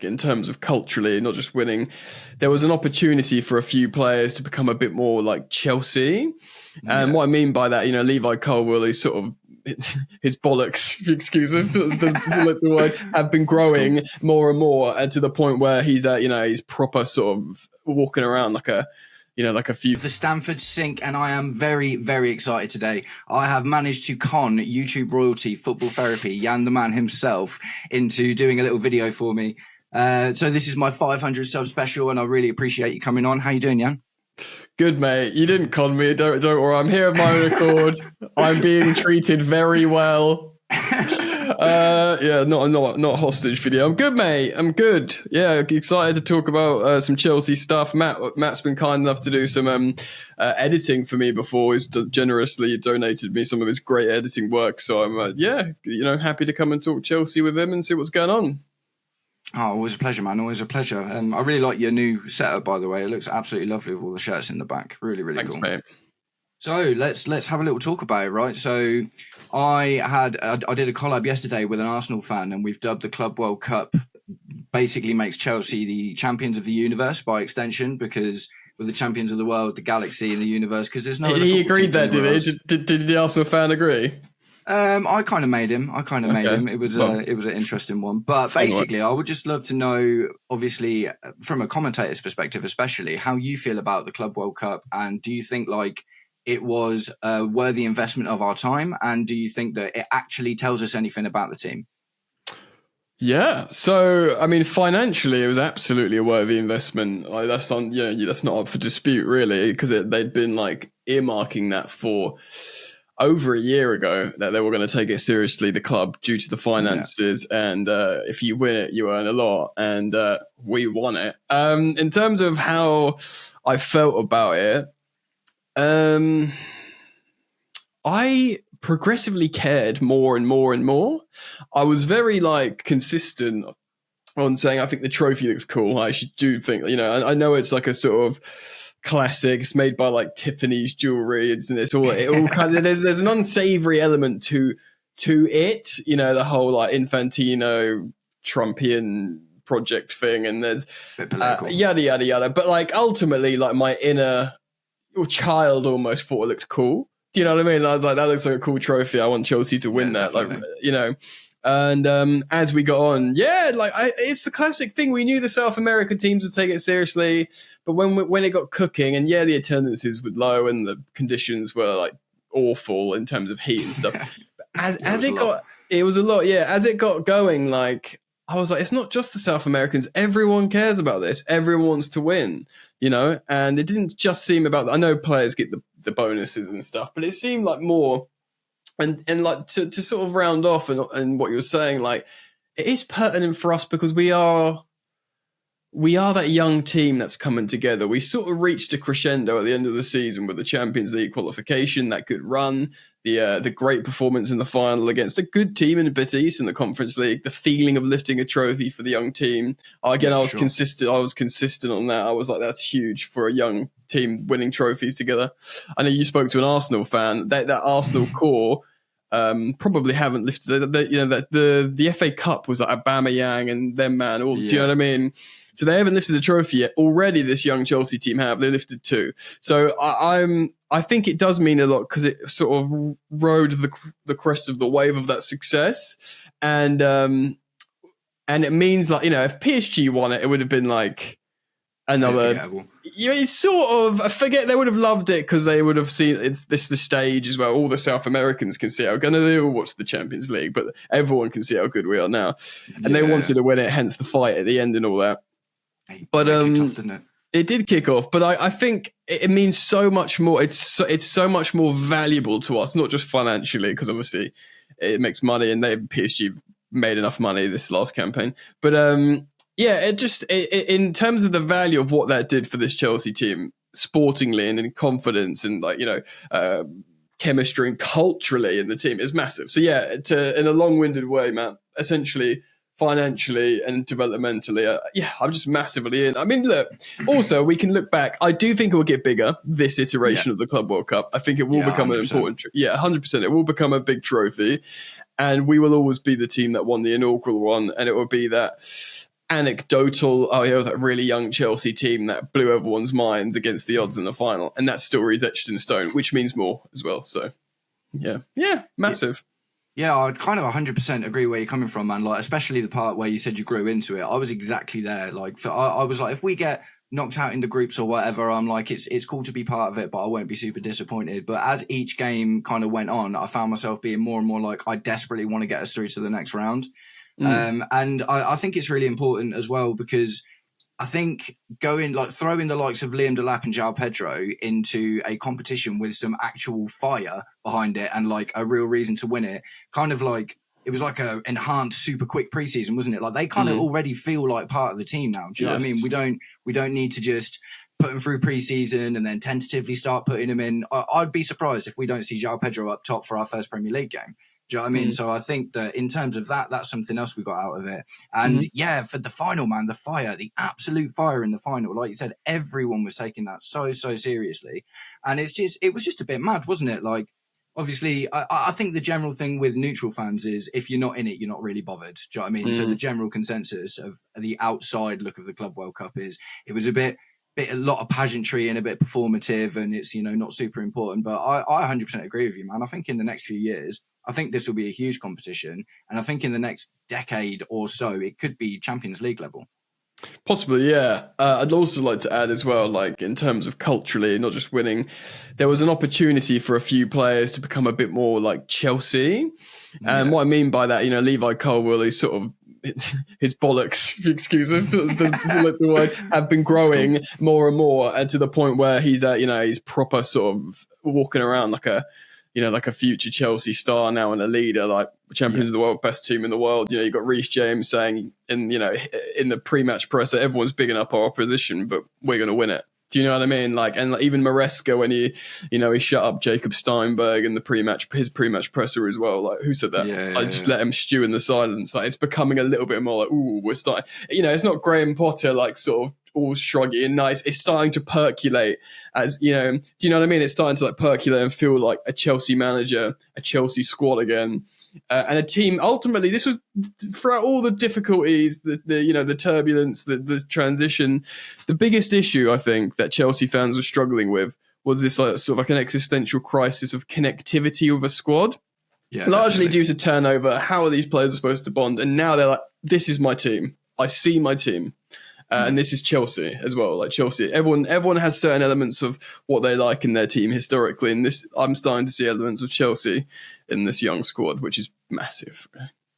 in terms of culturally, not just winning. There was an opportunity for a few players to become a bit more like Chelsea. And what I mean by that, Levi Colwill is sort of his bollocks, if you excuse the word, have been growing more and more, and to the point where he's he's proper sort of walking around like a few. The Stamford sink, and I am very, very excited today. I have managed to con YouTube royalty, Football Therapy, Jan the man himself, into doing a little video for me. So this is my 500 sub special, and I really appreciate you coming on. How you doing, Jan? Good, mate. You didn't con me. Don't worry. I'm here of my own accord. I'm being treated very well. Not hostage video. I'm good, mate. I'm good. Yeah, excited to talk about some Chelsea stuff. Matt's been kind enough to do some editing for me before. He's generously donated me some of his great editing work. So I'm happy to come and talk Chelsea with him and see what's going on. Oh, always a pleasure, man. Always a pleasure. I really like your new setup, by the way. It looks absolutely lovely with all the shirts in the back. Really, really Thanks, cool. Mate. So let's have a little talk about it, right? So I did a collab yesterday with an Arsenal fan, and we've dubbed the Club World Cup basically makes Chelsea the champions of the universe by extension, because we're the champions of the world, the galaxy, and the universe. Because there's no. He agreed that, did he? Did the Arsenal fan agree? I kind of made him. It was an interesting one. But basically, I would just love to know, obviously, from a commentator's perspective, especially, how you feel about the Club World Cup, and do you think it was a worthy investment of our time, and do you think that it actually tells us anything about the team? Yeah. So, I mean, financially, it was absolutely a worthy investment. That's not up for dispute, really, because they'd been earmarking that for over a year ago, that they were going to take it seriously, the club, due to the finances. Yeah. And if you win it, you earn a lot. And we won it. In terms of how I felt about it, I progressively cared more and more and more. I was very consistent on saying, I think the trophy looks cool. I do think, I know it's like a sort of classic. It's made by Tiffany's jewelry, and it all kind of there's an unsavory element to it. The whole Infantino Trumpian project thing, and there's yada yada yada. But ultimately, my inner child almost thought it looked cool. Do you know what I mean? I was like, that looks like a cool trophy. I want Chelsea to win that. Definitely. And as we got on, it's the classic thing. We knew the South American teams would take it seriously, but when it got cooking, and the attendances were low and the conditions were awful in terms of heat and stuff. It was a lot. Yeah, as it got going, I was like, it's not just the South Americans. Everyone cares about this. Everyone wants to win, And it didn't just seam about. I know players get the bonuses and stuff, but it seemed like more. And to sort of round off and what you were saying, it is pertinent for us because we are that young team that's coming together. We sort of reached a crescendo at the end of the season with the Champions League qualification, that good run, the great performance in the final against a good team in Betis in the Conference League, the feeling of lifting a trophy for the young team. Again, I was consistent. I was consistent on that. I was like, that's huge for a young team winning trophies together. I know you spoke to an Arsenal fan. That Arsenal core probably haven't lifted. The FA Cup was Aubameyang and them, man. Do you know what I mean? So they haven't lifted the trophy yet. Already, this young Chelsea team have. They lifted two. So I think it does mean a lot because it sort of rode the crest of the wave of that success, and it means if PSG won it, it would have been another. It's sort of, I forget, they would have loved it because they would have seen the stage as well. All the South Americans can see how good they all watch the Champions League, but everyone can see how good we are now, and they wanted to win it, hence the fight at the end and all that. But it did kick off, but I think it means so much more. It's so much more valuable to us, not just financially, because obviously it makes money, and PSG made enough money this last campaign. But in terms of the value of what that did for this Chelsea team, sportingly and in confidence, and chemistry and culturally in the team, is massive. So in a long-winded way, Matt, essentially, financially and developmentally, I'm just massively in. I mean, look, also we can look back. I do think it will get bigger, this iteration of the Club World Cup. I think it will become 100%. An important, 100%. It will become a big trophy, and we will always be the team that won the inaugural one, and it will be that anecdotal, it was that really young Chelsea team that blew everyone's minds against the odds in the final. And that story is etched in stone, which means more as well. So, yeah, massive. Yeah, I kind of 100% agree where you're coming from, man. Like, especially the part where you said you grew into it. I was exactly there. Like, I was like, if we get knocked out in the groups or whatever, I'm like, it's cool to be part of it, but I won't be super disappointed. But as each game kind of went on, I found myself being more and more like, I desperately want to get us through to the next round. And I think it's really important as well, because I think throwing the likes of Liam Delap and João Pedro into a competition with some actual fire behind it and like a real reason to win it, kind of like it was like a enhanced super quick preseason, wasn't it? Like they kind of already feel like part of the team now. Do you know what I mean? We don't need to just put them through preseason and then tentatively start putting them in. I'd be surprised if we don't see João Pedro up top for our first Premier League game. Do you know what I mean? So I think that in terms of that, that's something else we got out of it. And for the final, man, the absolute fire in the final, like you said, everyone was taking that so seriously. And it was just a bit mad, wasn't it? Like, obviously, I think the general thing with neutral fans is if you're not in it, you're not really bothered. Do you know what I mean? So the general consensus of the outside look of the Club World Cup is it was a lot of pageantry and a bit performative, and it's, not super important. But I 100% agree with you, man. I think in the next few years, I think this will be a huge competition. And I think in the next decade or so, it could be Champions League level. Possibly, yeah. I'd also like to add as well, like in terms of culturally, not just winning, there was an opportunity for a few players to become a bit more like Chelsea. And what I mean by that, Levi Colwill is sort of his bollocks, if you excuse the word, have been growing more and more, and to the point where he's he's proper sort of walking around like a future Chelsea star now and a leader, like champions of the world, best team in the world. You got Reece James saying in the pre-match presser, everyone's bigging up our opposition, but we're going to win it. Do you know what I mean? Like, and even Maresca, when he shut up Jacob Steinberg in his pre-match presser as well. Like, who said that? I just let him stew in the silence. Like, it's becoming a little bit more like, ooh, we're starting. It's not Graham Potter like sort of all shruggy and nice. It's starting to percolate as, do you know what I mean? It's starting to like percolate and feel like a Chelsea manager, a Chelsea squad again. And a team, ultimately, this was throughout all the difficulties, the turbulence, the transition. The biggest issue, I think, that Chelsea fans were struggling with was this sort of like an existential crisis of connectivity with a squad. Yeah, largely due to turnover. How are these players supposed to bond? And now they're like, this is my team. I see my team. And this is Chelsea as well. Like Chelsea, everyone has certain elements of what they like in their team historically. And I'm starting to see elements of Chelsea in this young squad, which is massive.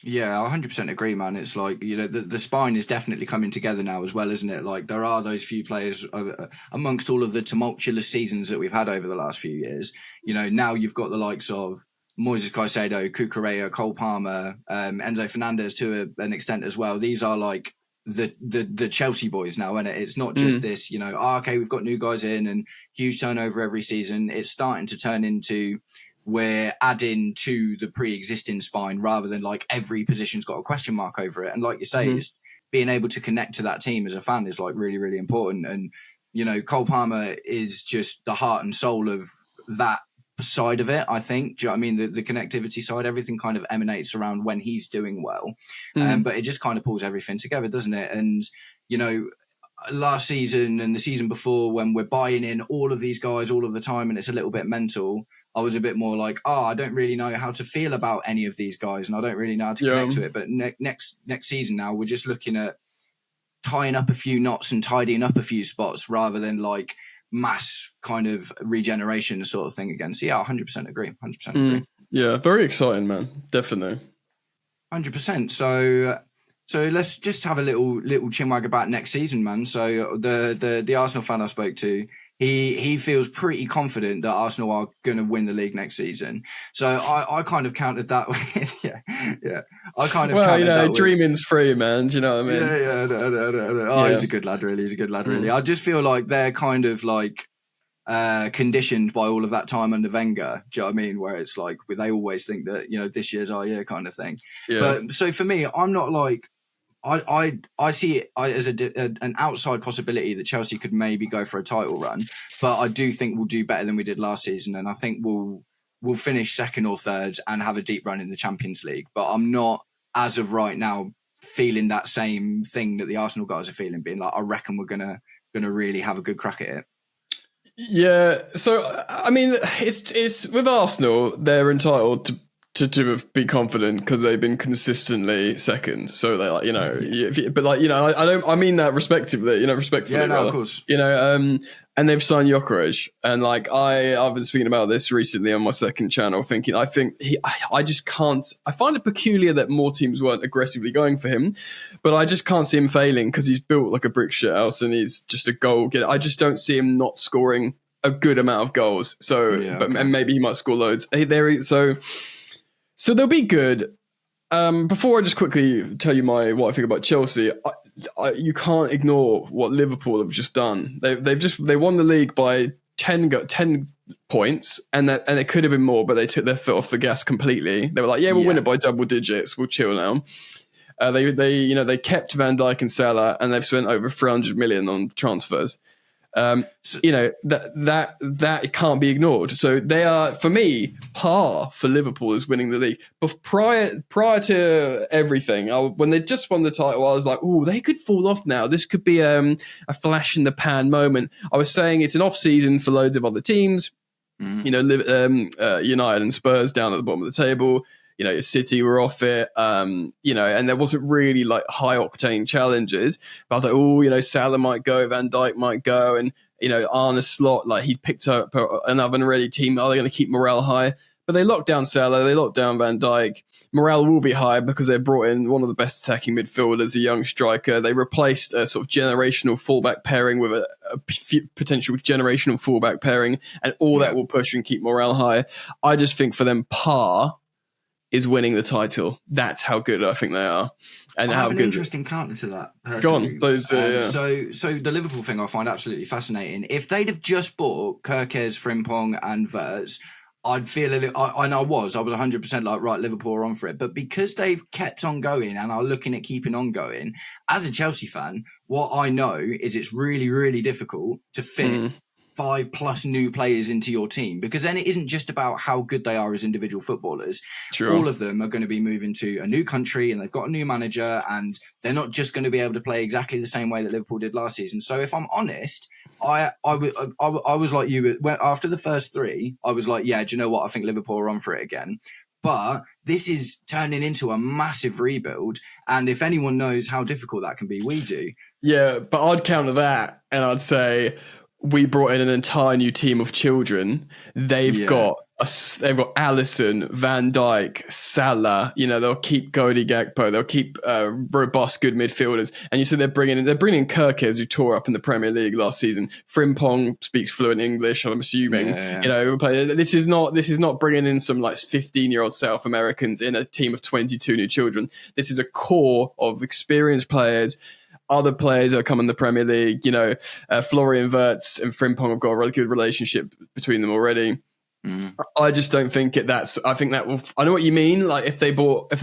Yeah, I 100% agree, man. It's like, the spine is definitely coming together now as well, isn't it? Like there are those few players amongst all of the tumultuous seasons that we've had over the last few years. Now you've got the likes of Moises Caicedo, Cucurella, Cole Palmer, Enzo Fernandez to an extent as well. These are like the Chelsea boys now, and it's not just this, okay, we've got new guys in and huge turnover every season. It's starting to turn into we're adding to the pre-existing spine rather than like every position's got a question mark over it. And like you say, it's being able to connect to that team as a fan is like really, really important. And, Cole Palmer is just the heart and soul of that side of it, I think. Do you know what I mean? The connectivity side, everything kind of emanates around when he's doing well. But it just kind of pulls everything together, doesn't it? And, last season and the season before, when we're buying in all of these guys all of the time and it's a little bit mental, I was a bit more like, I don't really know how to feel about any of these guys and I don't really know how to connect to it. But next season now, we're just looking at tying up a few knots and tidying up a few spots rather than like mass kind of regeneration sort of thing again. So yeah, 100% agree. 100% agree. Yeah, very exciting, man. Definitely. 100%. So let's just have a little chinwag about next season, man. So the Arsenal fan I spoke to, he feels pretty confident that Arsenal are going to win the league next season. So I kind of countered that with, yeah. I kind of countered that with, dreaming's free, man. Do you know what I mean? Yeah. No. He's a good lad, really. He's a good lad, really. I just feel like they're kind of like conditioned by all of that time under Wenger. Do you know what I mean? Where it's like, they always think that, this year's our year kind of thing. Yeah. But so for me, I'm not like, I see it as an outside possibility that Chelsea could maybe go for a title run, but I do think we'll do better than we did last season, and I think we'll finish second or third and have a deep run in the Champions League. But I'm not, as of right now, feeling that same thing that the Arsenal guys are feeling, being like, I reckon we're gonna really have a good crack at it. Yeah, so I mean, it's with Arsenal, they're entitled to be confident because they've been consistently second. So they're like, but like, I mean that respectively, respectfully. Yeah, no, of course. And they've signed Gyökeres, and like I've been speaking about this recently on my second channel, thinking I just can't. I find it peculiar that more teams weren't aggressively going for him, but I just can't see him failing because he's built like a brick shit house and he's just a goal getter. I just don't see him not scoring a good amount of goals. So, and maybe he might score loads. So they'll be good. Before I just quickly tell you what I think about Chelsea, you can't ignore what Liverpool have just done. They won the league by 10 points, and it could have been more, but they took their foot off the gas completely. They were like, we'll win it by double digits. We'll chill now. They kept Van Dijk and Salah, and they've spent over 300 million on transfers. That can't be ignored. So they are, for me, par for Liverpool is winning the league. But prior to everything, when they just won the title, I was like, "Oh, they could fall off now. This could be a flash in the pan moment." I was saying it's an off season for loads of other teams. United and Spurs down at the bottom of the table. City were off it, and there wasn't really like high octane challenges. But I was like, Salah might go, Van Dijk might go, and Arne Slot, like he picked up an oven-ready team. Are they going to keep morale high? But they locked down Salah, they locked down Van Dijk. Morale will be high because they brought in one of the best attacking midfielders, a young striker. They replaced a sort of generational fullback pairing with a potential generational fullback pairing, and all that will push and keep morale high. I just think for them, par is winning the title. That's how good I think they are, and I how have an good. Interesting counter to that. Go on, those. So the Liverpool thing I find absolutely fascinating. If they'd have just bought Kirkes, Frimpong, and Wirtz, I'd feel a little. I was 100% like, right, Liverpool are on for it. But because they've kept on going and are looking at keeping on going, as a Chelsea fan, what I know is it's really, really difficult to fit 5+ new players into your team, because then it isn't just about how good they are as individual footballers. Sure. All of them are going to be moving to a new country and they've got a new manager, and they're not just going to be able to play exactly the same way that Liverpool did last season. So if I'm honest, I was like you after the first three. I was like, do you know what? I think Liverpool are on for it again. But this is turning into a massive rebuild, and if anyone knows how difficult that can be, we do. Yeah, but I'd counter that, and I'd say we brought in an entire new team of children. They've got Alisson, Van Dijk, Salah. They'll keep Cody Gakpo. They'll keep robust, good midfielders. And you said they're bringing in Kirkes, who tore up in the Premier League last season. Frimpong speaks fluent English, I'm assuming. This is not bringing in some like 15-year-old South Americans in a team of 22 new children. This is a core of experienced players. Other players that come in the Premier League, Florian Wirtz and Frimpong have got a really good relationship between them already. I just don't think I think that will. I know what you mean. Like if they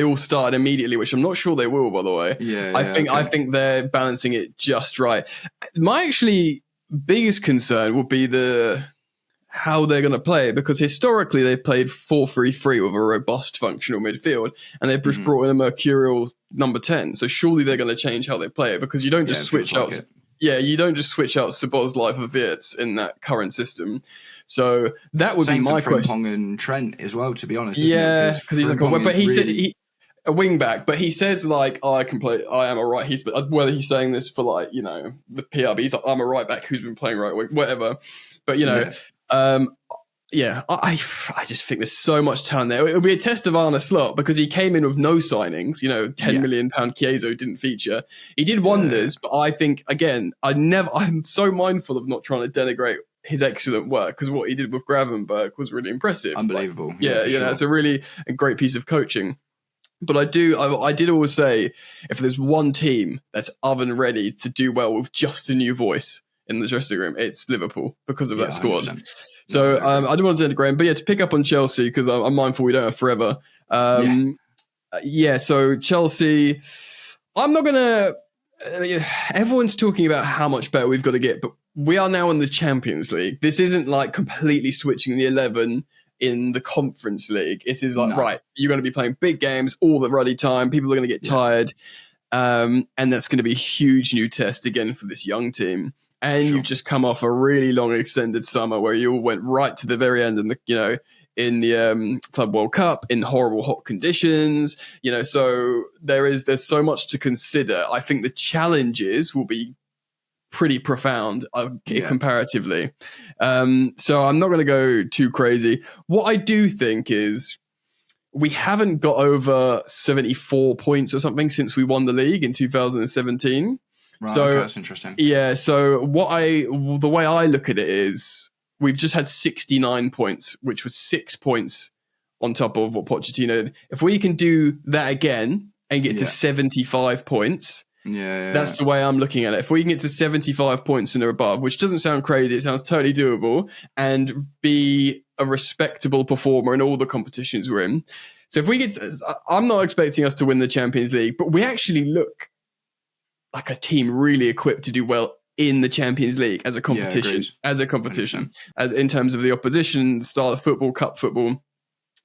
all started immediately, which I'm not sure they will, by the way. I think they're balancing it just right. My actually biggest concern would be how they're going to play, because historically they've played 4-3-3 with a robust functional midfield, and they've just brought in a mercurial number 10. So surely they're going to change how they play it, because you don't just switch out. You don't just switch out Szoboszlai for Wirtz in that current system. So that would be my question. Same for Frimpong and Trent as well, to be honest. Because he's like, but he said a wing back, but he says like, I can play. I am a right. Whether he's saying this for like the PR, but he's like, I'm a right back who's been playing right wing, whatever. But I just think there's so much talent there. It'll be a test of Arne Slot, because he came in with no signings. £10 million Chiesa didn't feature. He did wonders, but I think again, I'm so mindful of not trying to denigrate his excellent work, because what he did with Gravenberg was really impressive. Unbelievable. Like, it's a really great piece of coaching. But I did always say, if there's one team that's oven ready to do well with just a new voice in the dressing room, it's Liverpool, because of that squad. 100%. So I don't want to denigrate him, but to pick up on Chelsea, because I'm mindful we don't have forever. So Chelsea, I'm not going to... everyone's talking about how much better we've got to get, but we are now in the Champions League. This isn't like completely switching the 11 in the Conference League. It is like, right, you're going to be playing big games all the ruddy time. People are going to get tired. And that's going to be a huge new test again for this young team. And you've just come off a really long extended summer where you all went right to the very end in the Club World Cup in horrible hot conditions. So there's so much to consider. I think the challenges will be pretty profound comparatively. So I'm not going to go too crazy. What I do think is we haven't got over 74 points or something since we won the league in 2017. Right, so okay, that's interesting. Yeah. So the way I look at it is we've just had 69 points, which was 6 points on top of what Pochettino did. If we can do that again and get to 75 points, that's the way I'm looking at it. If we can get to 75 points and above, which doesn't sound crazy, it sounds totally doable, and be a respectable performer in all the competitions we're in. So if we get I'm not expecting us to win the Champions League, but we actually look like a team really equipped to do well in the Champions League as a competition, as in terms of the opposition, style of football, cup football.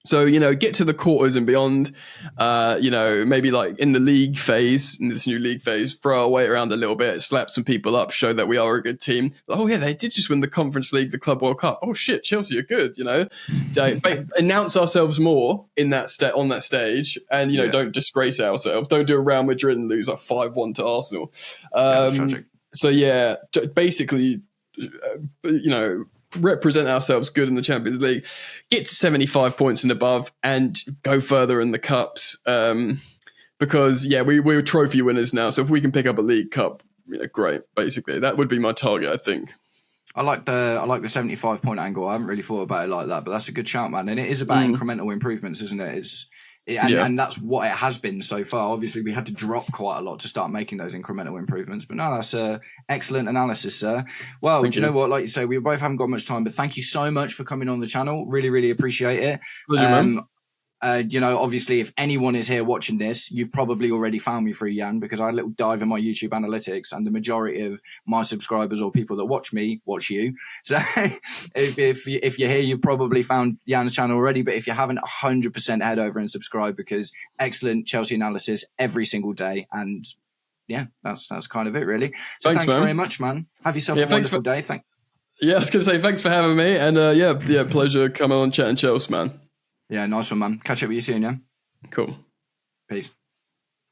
So, get to the quarters and beyond, maybe like in the league phase, in this new league phase, throw our weight around a little bit, slap some people up, show that we are a good team. Oh, yeah, they did just win the Conference League, the Club World Cup. Oh, shit, Chelsea are good, Announce ourselves more in that on that stage and, don't disgrace ourselves. Don't do a Real Madrid and lose like 5-1 to Arsenal. That's tragic. So, yeah, basically, represent ourselves good in the Champions League, get to 75 points and above, and go further in the cups. Because we're trophy winners now. So if we can pick up a League Cup, great. Basically, that would be my target, I think. I like the 75-point angle. I haven't really thought about it like that, but that's a good shout, man. And it is about incremental improvements, isn't it? And that's what it has been so far. Obviously, we had to drop quite a lot to start making those incremental improvements. But no, that's excellent analysis, sir. Well, do you know what? Like you say, we both haven't got much time, but thank you so much for coming on the channel. Really, really appreciate it. Pleasure, man. Obviously, if anyone is here watching this, you've probably already found me through Jan, because I had a little dive in my YouTube analytics, and the majority of my subscribers or people that watch me watch you. So if you're here, you've probably found Jan's channel already. But if you haven't, 100% head over and subscribe, because excellent Chelsea analysis every single day. And that's kind of it, really. So thanks very much, man. Have yourself a wonderful day. I was going to say thanks for having me, and pleasure coming on chatting Chelsea, man. Yeah, nice one, man. Catch up with you soon, yeah? Cool. Peace.